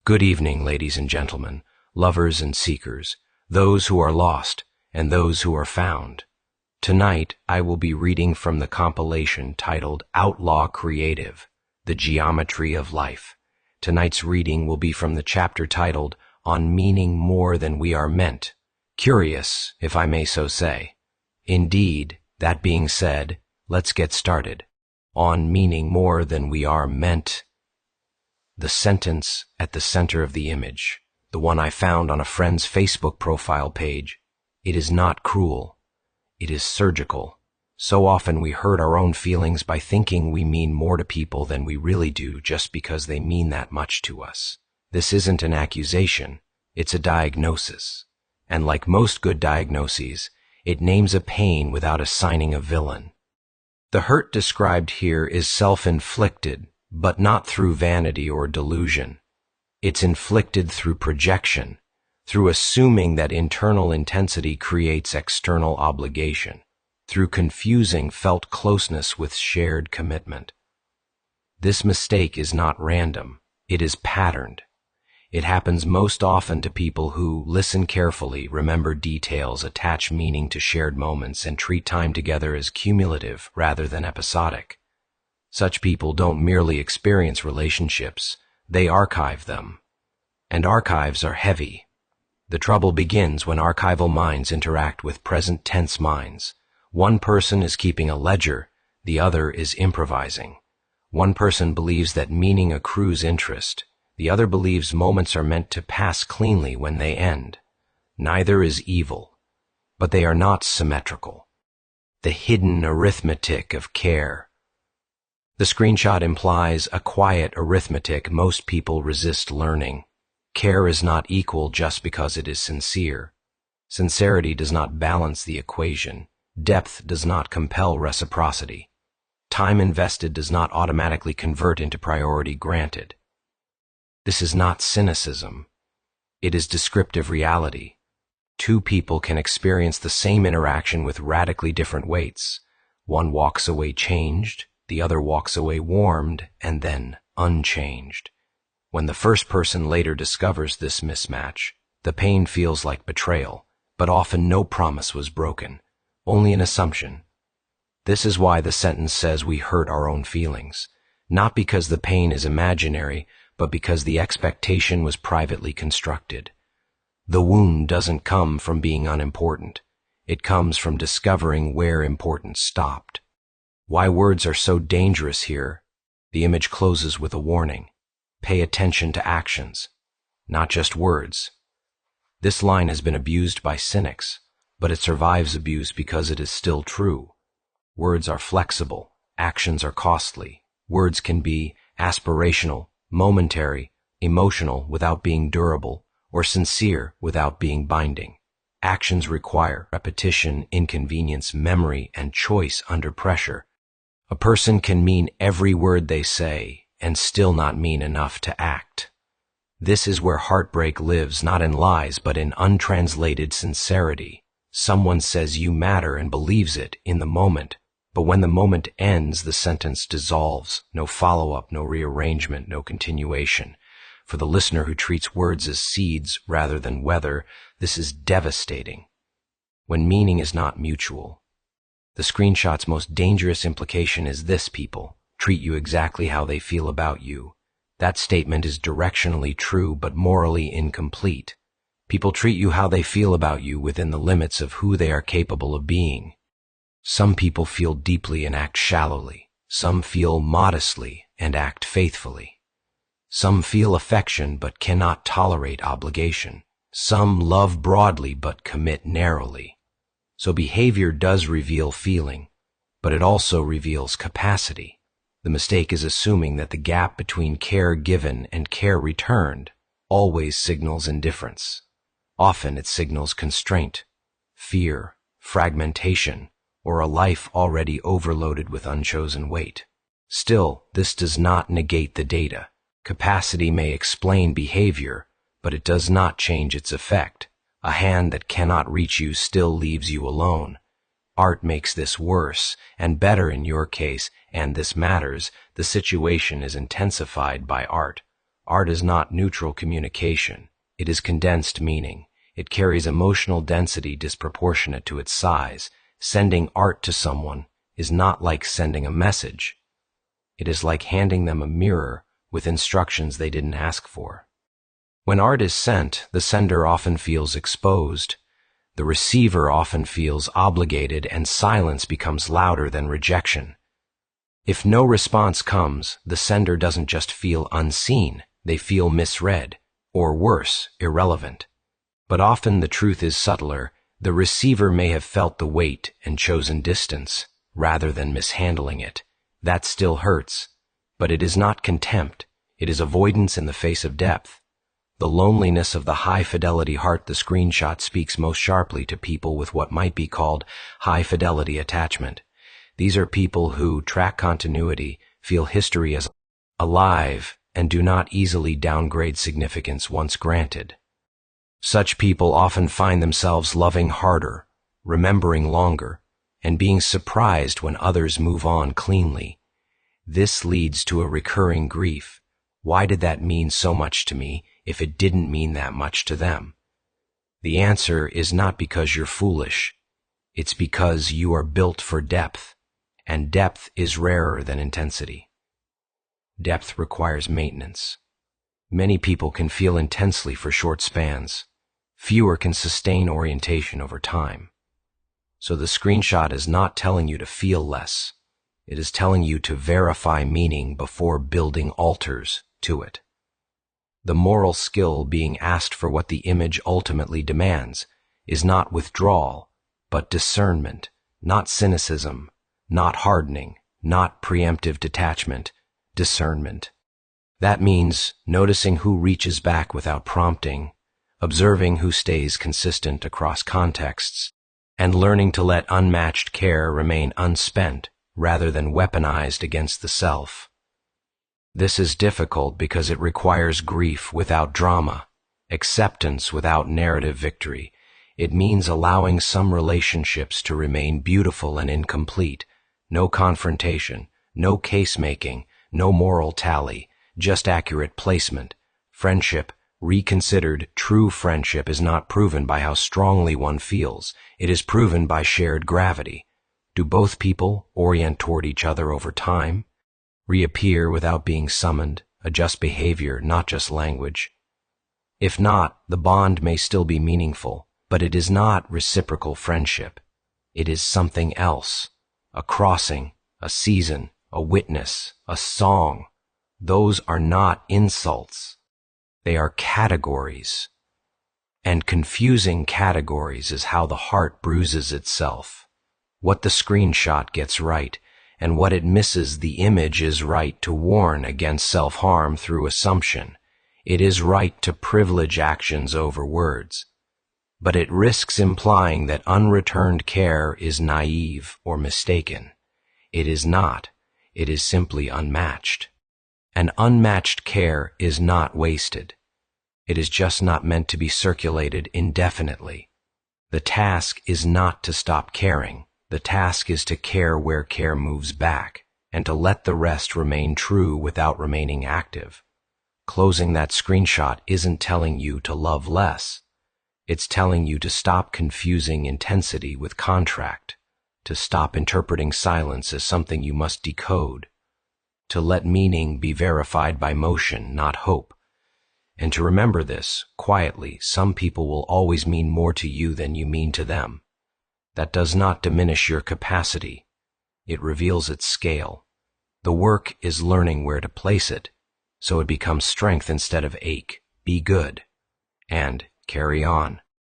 Good evening, ladies and gentlemen, lovers and seekers, those who are lost and those who are found. Tonight, I will be reading from the compilation titled Outlaw Creative, The Geometry of Life. Tonight's reading will be from the chapter titled On Meaning More Than We Are Meant. Curious, if I may so say. Indeed, that being said, let's get started. On meaning more than we are meant. The sentence at the center of the image, the one I found on a friend's Facebook profile page, it is not cruel. It is surgical. So often we hurt our own feelings by thinking we mean more to people than we really do just because they mean that much to us. This isn't an accusation, it's a diagnosis. And like most good diagnoses, it names a pain without assigning a villain. The hurt described here is self-inflicted, but not through vanity or delusion. It's inflicted through projection, through assuming that internal intensity creates external obligation, through confusing felt closeness with shared commitment. This mistake is not random, it is patterned. It happens most often to people who listen carefully, remember details, attach meaning to shared moments, and treat time together as cumulative rather than episodic. Such people don't merely experience relationships, they archive them. And archives are heavy. The trouble begins when archival minds interact with present tense minds. One person is keeping a ledger, the other is improvising. One person believes that meaning accrues interest, the other believes moments are meant to pass cleanly when they end. Neither is evil, but they are not symmetrical. The hidden arithmetic of care. The screenshot implies a quiet arithmetic most people resist learning. Care is not equal just because it is sincere. Sincerity does not balance the equation. Depth does not compel reciprocity. Time invested does not automatically convert into priority granted. This is not cynicism. It is descriptive reality. Two people can experience the same interaction with radically different weights. One walks away changed, the other walks away warmed and then unchanged. When the first person later discovers this mismatch, the pain feels like betrayal, but often no promise was broken, only an assumption. This is why the sentence says we hurt our own feelings, not because the pain is imaginary, but because the expectation was privately constructed. The wound doesn't come from being unimportant. It comes from discovering where importance stopped. Why words are so dangerous here, the image closes with a warning. Pay attention to actions, not just words. This line has been abused by cynics, but it survives abuse because it is still true. Words are flexible, actions are costly. Words can be aspirational, momentary, emotional without being durable, or sincere without being binding. Actions require repetition, inconvenience, memory, and choice under pressure. A person can mean every word they say and still not mean enough to act. This is where heartbreak lives, not in lies, but in untranslated sincerity. Someone says you matter and believes it in the moment, but when the moment ends, the sentence dissolves. No follow-up, no rearrangement, no continuation. For the listener who treats words as seeds rather than weather, this is devastating. When meaning is not mutual. The screenshot's most dangerous implication is this: people treat you exactly how they feel about you. That statement is directionally true but morally incomplete. People treat you how they feel about you within the limits of who they are capable of being. Some people feel deeply and act shallowly. Some feel modestly and act faithfully. Some feel affection but cannot tolerate obligation. Some love broadly but commit narrowly. So behavior does reveal feeling, but it also reveals capacity. The mistake is assuming that the gap between care given and care returned always signals indifference. Often it signals constraint, fear, fragmentation, or a life already overloaded with unchosen weight. Still, this does not negate the data. Capacity may explain behavior, but it does not change its effect. A hand that cannot reach you still leaves you alone. Art makes this worse, and better in your case, and this matters. The situation is intensified by art. Art is not neutral communication. It is condensed meaning. It carries emotional density disproportionate to its size. Sending art to someone is not like sending a message. It is like handing them a mirror with instructions they didn't ask for. When art is sent, the sender often feels exposed. The receiver often feels obligated, and silence becomes louder than rejection. If no response comes, the sender doesn't just feel unseen, they feel misread, or worse, irrelevant. But often the truth is subtler. The receiver may have felt the weight and chosen distance, rather than mishandling it. That still hurts, but it is not contempt. It is avoidance in the face of depth. The loneliness of the high-fidelity heart. The screenshot speaks most sharply to people with what might be called high-fidelity attachment. These are people who track continuity, feel history as alive, and do not easily downgrade significance once granted. Such people often find themselves loving harder, remembering longer, and being surprised when others move on cleanly. This leads to a recurring grief. Why did that mean so much to me if it didn't mean that much to them? The answer is not because you're foolish. It's because you are built for depth, and depth is rarer than intensity. Depth requires maintenance. Many people can feel intensely for short spans. Fewer can sustain orientation over time. So the screenshot is not telling you to feel less. It is telling you to verify meaning before building altars to it. The moral skill being asked for what the image ultimately demands is not withdrawal, but discernment, not cynicism, not hardening, not preemptive detachment, discernment. That means noticing who reaches back without prompting, observing who stays consistent across contexts, and learning to let unmatched care remain unspent rather than weaponized against the self. This is difficult because it requires grief without drama, acceptance without narrative victory. It means allowing some relationships to remain beautiful and incomplete. No confrontation, no case-making, no moral tally, just accurate placement. Friendship, reconsidered, true friendship is not proven by how strongly one feels. It is proven by shared gravity. Do both people orient toward each other over time? Reappear without being summoned, adjust behavior, not just language? If not, the bond may still be meaningful, but it is not reciprocal friendship. It is something else. A crossing, a season, a witness, a song. Those are not insults. They are categories. And confusing categories is how the heart bruises itself. What the screenshot gets right, and what it misses, the image is right to warn against self-harm through assumption. It is right to privilege actions over words. But it risks implying that unreturned care is naive or mistaken. It is not. It is simply unmatched. And unmatched care is not wasted. It is just not meant to be circulated indefinitely. The task is not to stop caring. The task is to care where care moves back, and to let the rest remain true without remaining active. Closing that screenshot isn't telling you to love less. It's telling you to stop confusing intensity with contract, to stop interpreting silence as something you must decode, to let meaning be verified by motion, not hope. And to remember this, quietly, some people will always mean more to you than you mean to them. That does not diminish your capacity. It reveals its scale. The work is learning where to place it, so it becomes strength instead of ache. Be good, and carry on.